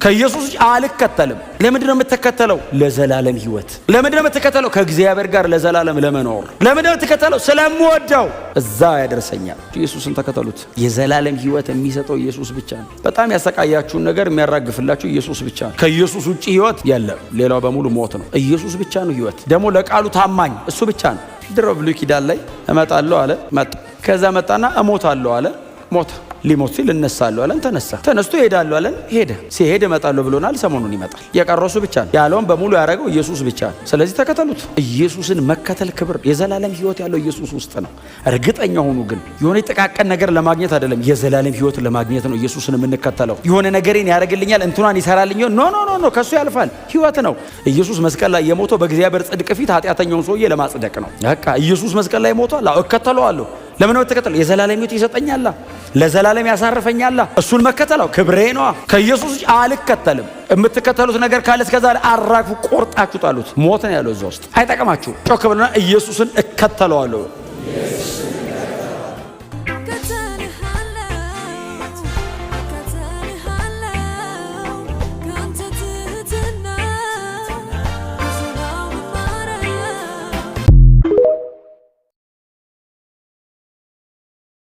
ከኢየሱስ አልከተልም። ለምንድን ነው የምትከተለው? ለዘላለም ሕይወት። ለምንድን ነው የምትከተለው? ከእግዚአብሔር ጋር ለዘላለም ለመኖር። ለምንድን ነው የምትከተለው? ስለምወደው እዛ ያደርሰኛል። ኢየሱስን ተከተሉት። የዘላለም ሕይወት የሚሰጠው ኢየሱስ ብቻ ነው። በጣም ያሰቃያችሁን ነገር የሚያራግፍላችሁ ኢየሱስ ብቻ ነው። ከኢየሱስ ውጪ ሕይወት የለም። ሌላው በሙሉ ሞት ነው። ኢየሱስ ብቻ ነው ሕይወት። ደግሞ ለቃሉ ታማኝ እሱ ብቻ ነው። ድሮ ብሉይ ኪዳን ላይ እመጣለሁ አለ፣ መጣ። ከዛ መጣና እሞታለሁ አለ፣ ሞተ። ሊሞት ሲል እነሳለሁ አለን፣ ተነሳ። ተነስቶ እሄዳለሁ አለን፣ ሄደ። ሲሄድ እመጣለሁ ብሎናል፣ ሰሞኑን ይመጣል። የቀረው እሱ ብቻ ነው። ያለውን በሙሉ ያደረገው ኢየሱስ ብቻ ነው። ስለዚህ ተከተሉት። ኢየሱስን መከተል ክብር፣ የዘላለም ሕይወት ያለው ኢየሱስ ውስጥ ነው። እርግጠኛ ሆኑ ግን የሆነ ጥቃቅን ነገር ለማግኘት አይደለም፣ የዘላለም ሕይወት ለማግኘት ነው ኢየሱስን የምንከተለው። የሆነ ነገሬን ያደርግልኛል፣ እንትኗን ይሰራልኝ፣ ኖ ከሱ ያልፋል። ሕይወት ነው። ኢየሱስ መስቀል ላይ የሞተው በእግዚአብሔር ጽድቅ ፊት ኃጢአተኛውን ሰውዬ ለማጽደቅ ነው። በቃ ኢየሱስ መስቀል ላይ ሞቷል፣ እከተለዋለሁ። ለምን ነው ተከተለው? የዘላለም ሕይወት ይሰጠኛል፣ ለዘላለም ያሳርፈኛል። እሱን መከተለው ክብሬ ነው። ከኢየሱስ አልከተልም። የምትከተሉት ነገር ካለ እስከዛ አራግፉ፣ ቆርጣችሁ ጣሉት። ሞት ነው ያለው እዛ ውስጥ፣ አይጠቅማችሁ። ጮክ ብለና ኢየሱስን እከተለዋለሁ።